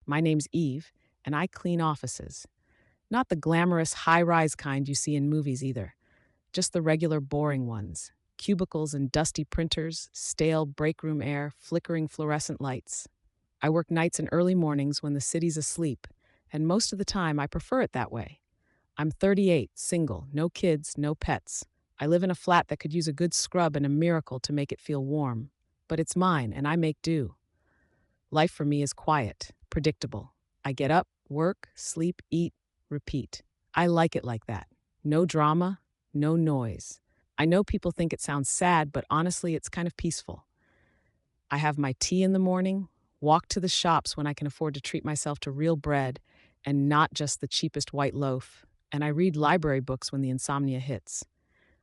My name's Eve, and I clean offices. Not the glamorous high-rise kind you see in movies either, just the regular boring ones. Cubicles and dusty printers, stale break room air, flickering fluorescent lights. I work nights and early mornings when the city's asleep, and most of the time I prefer it that way. I'm 38, single, no kids, no pets. I live in a flat that could use a good scrub and a miracle to make it feel warm. But it's mine, and I make do. Life for me is quiet, predictable. I get up, work, sleep, eat, repeat. I like it like that. No drama, no noise. I know people think it sounds sad, but honestly, it's kind of peaceful. I have my tea in the morning, walk to the shops when I can afford to treat myself to real bread and not just the cheapest white loaf, and I read library books when the insomnia hits.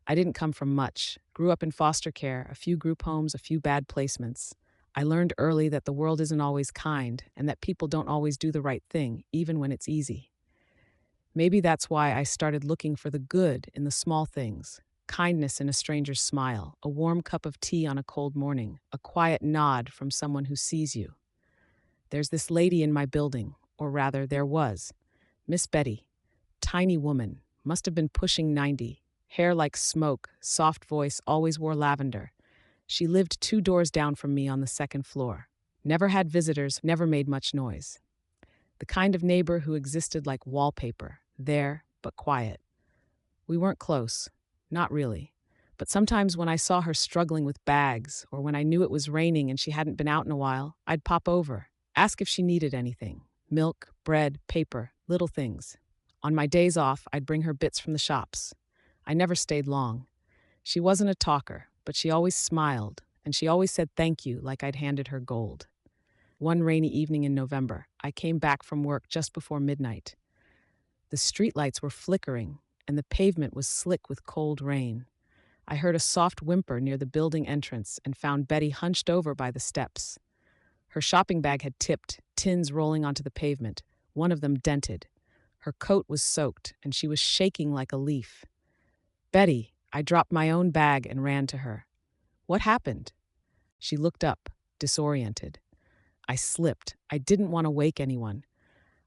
I didn't come from much. Grew up in foster care, a few group homes, a few bad placements. I learned early that the world isn't always kind and that people don't always do the right thing, even when it's easy. Maybe that's why I started looking for the good in the small things. Kindness in a stranger's smile, a warm cup of tea on a cold morning, a quiet nod from someone who sees you. There's this lady in my building, or rather, there was. Miss Betty. Tiny woman, must have been pushing 90. Hair like smoke, soft voice, always wore lavender. She lived 2 doors down from me on the second floor. Never had visitors, never made much noise. The kind of neighbor who existed like wallpaper, there, but quiet. We weren't close, not really. But sometimes when I saw her struggling with bags, or when I knew it was raining and she hadn't been out in a while, I'd pop over, ask if she needed anything. Milk, bread, paper, little things. On my days off, I'd bring her bits from the shops. I never stayed long. She wasn't a talker, but she always smiled, and she always said thank you like I'd handed her gold. One rainy evening in November, I came back from work just before midnight. The streetlights were flickering, and the pavement was slick with cold rain. I heard a soft whimper near the building entrance and found Betty hunched over by the steps. Her shopping bag had tipped, tins rolling onto the pavement, one of them dented. Her coat was soaked, and she was shaking like a leaf. Betty, I dropped my own bag and ran to her. What happened? She looked up, disoriented. I slipped. I didn't want to wake anyone.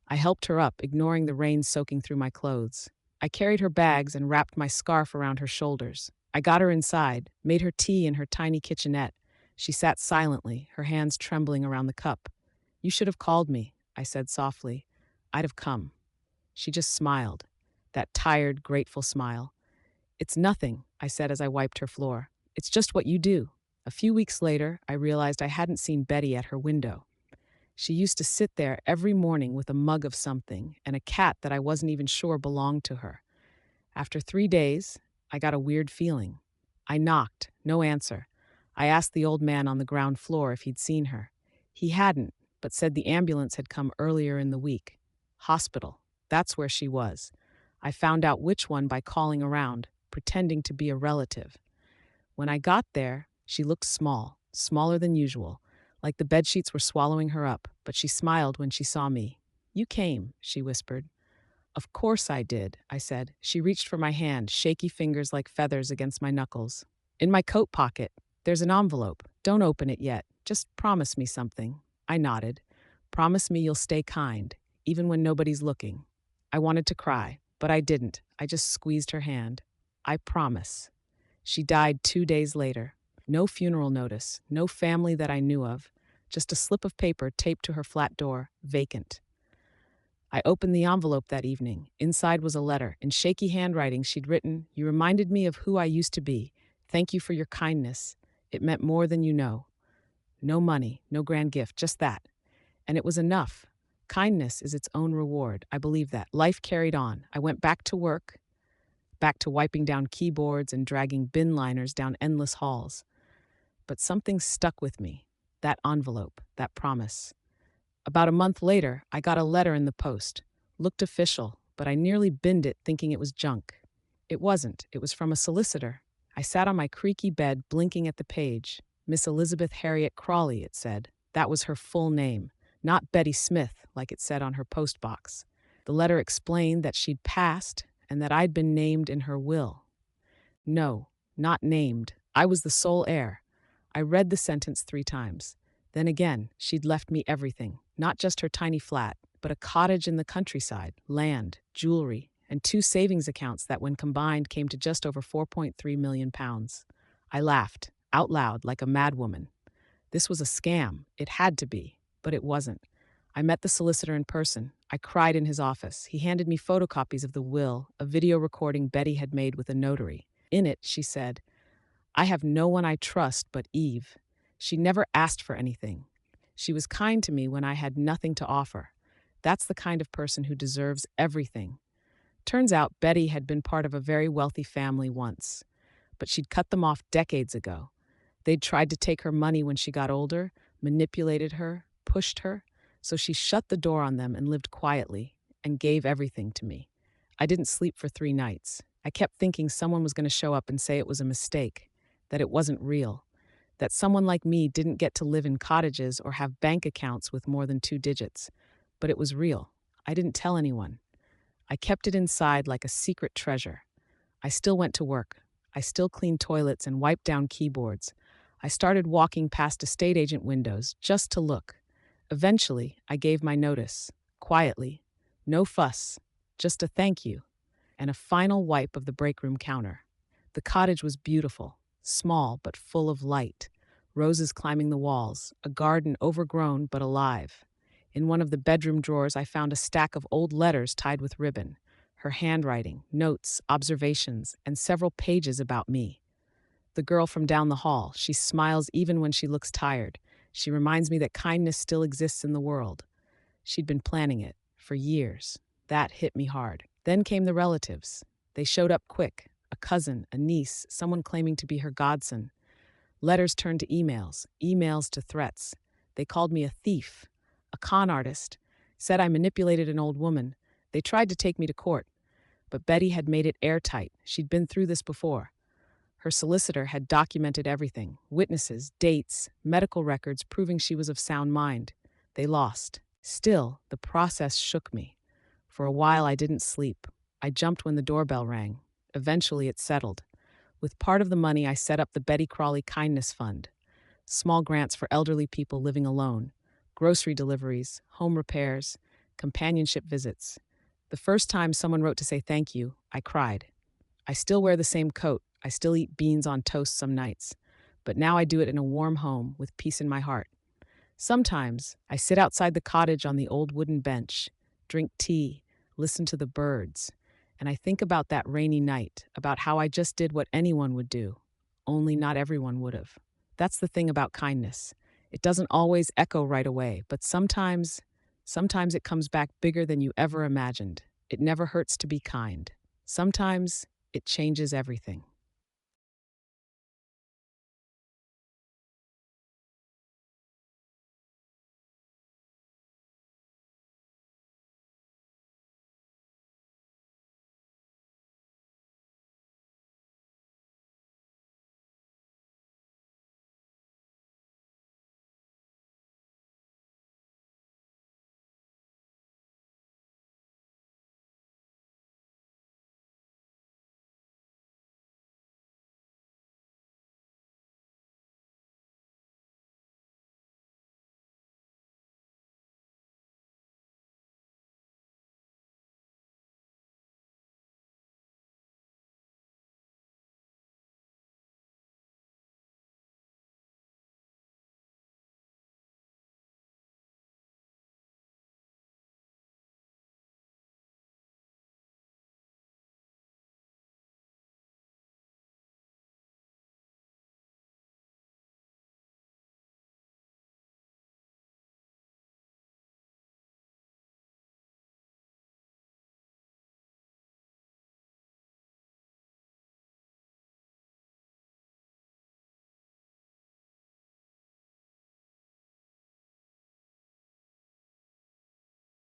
I helped her up, ignoring the rain soaking through my clothes. I carried her bags and wrapped my scarf around her shoulders. I got her inside, made her tea in her tiny kitchenette. She sat silently, her hands trembling around the cup. You should have called me, I said softly. I'd have come. She just smiled, that tired, grateful smile. It's nothing, I said as I wiped her floor. It's just what you do. A few weeks later, I realized I hadn't seen Betty at her window. She used to sit there every morning with a mug of something and a cat that I wasn't even sure belonged to her. After 3 days, I got a weird feeling. I knocked, no answer. I asked the old man on the ground floor if he'd seen her. He hadn't, but said the ambulance had come earlier in the week. Hospital. That's where she was. I found out which one by calling around, pretending to be a relative. When I got there, she looked small, smaller than usual, like the bedsheets were swallowing her up, but she smiled when she saw me. You came, she whispered. Of course I did, I said. She reached for my hand, shaky fingers like feathers against my knuckles. In my coat pocket, there's an envelope. Don't open it yet. Just promise me something. I nodded. Promise me you'll stay kind, even when nobody's looking. I wanted to cry, but I didn't. I just squeezed her hand. I promise. She died 2 days later. No funeral notice, no family that I knew of, just a slip of paper taped to her flat door, vacant. I opened the envelope that evening. Inside was a letter. In shaky handwriting, she'd written, You reminded me of who I used to be. Thank you for your kindness. It meant more than you know. No money, no grand gift, just that. And it was enough. Kindness is its own reward. I believe that. Life carried on. I went back to work, back to wiping down keyboards and dragging bin liners down endless halls. But something stuck with me. That envelope, that promise. About a month later, I got a letter in the post. Looked official, but I nearly binned it thinking it was junk. It wasn't. It was from a solicitor. I sat on my creaky bed, blinking at the page. Miss Elizabeth Harriet Crawley, it said. That was her full name, not Betty Smith, like it said on her postbox. The letter explained that she'd passed and that I'd been named in her will. No, not named. I was the sole heir. I read the sentence 3 times. Then again, she'd left me everything. Not just her tiny flat, but a cottage in the countryside, land, jewelry, and two savings accounts that, when combined, came to just over 4.3 million pounds. I laughed, out loud, like a madwoman. This was a scam. It had to be, but it wasn't. I met the solicitor in person. I cried in his office. He handed me photocopies of the will, a video recording Betty had made with a notary. In it, she said, "I have no one I trust but Eve. She never asked for anything. She was kind to me when I had nothing to offer. That's the kind of person who deserves everything." Turns out Betty had been part of a very wealthy family once, but she'd cut them off decades ago. They'd tried to take her money when she got older, manipulated her, pushed her, so she shut the door on them and lived quietly and gave everything to me. I didn't sleep for 3 nights. I kept thinking someone was going to show up and say it was a mistake, that it wasn't real, that someone like me didn't get to live in cottages or have bank accounts with more than 2 digits. But it was real. I didn't tell anyone. I kept it inside like a secret treasure. I still went to work. I still cleaned toilets and wiped down keyboards. I started walking past estate agent windows just to look. Eventually, I gave my notice, quietly. No fuss, just a thank you, and a final wipe of the break room counter. The cottage was beautiful, small but full of light, roses climbing the walls, a garden overgrown but alive. In one of the bedroom drawers, I found a stack of old letters tied with ribbon, her handwriting, notes, observations, and several pages about me. The girl from down the hall, she smiles even when she looks tired. She reminds me that kindness still exists in the world. She'd been planning it for years. That hit me hard. Then came the relatives. They showed up quick. A cousin, a niece, someone claiming to be her godson. Letters turned to emails, emails to threats. They called me a thief, a con artist, said I manipulated an old woman. They tried to take me to court, but Betty had made it airtight. She'd been through this before. Her solicitor had documented everything, witnesses, dates, medical records proving she was of sound mind. They lost. Still, the process shook me. For a while, I didn't sleep. I jumped when the doorbell rang. Eventually, it settled. With part of the money, I set up the Betty Crawley Kindness Fund. Small grants for elderly people living alone, grocery deliveries, home repairs, companionship visits. The first time someone wrote to say thank you, I cried. I still wear the same coat. I still eat beans on toast some nights. But now I do it in a warm home with peace in my heart. Sometimes I sit outside the cottage on the old wooden bench, drink tea, listen to the birds, and I think about that rainy night, about how I just did what anyone would do, only not everyone would have. That's the thing about kindness. It doesn't always echo right away, but sometimes it comes back bigger than you ever imagined. It never hurts to be kind. Sometimes it changes everything.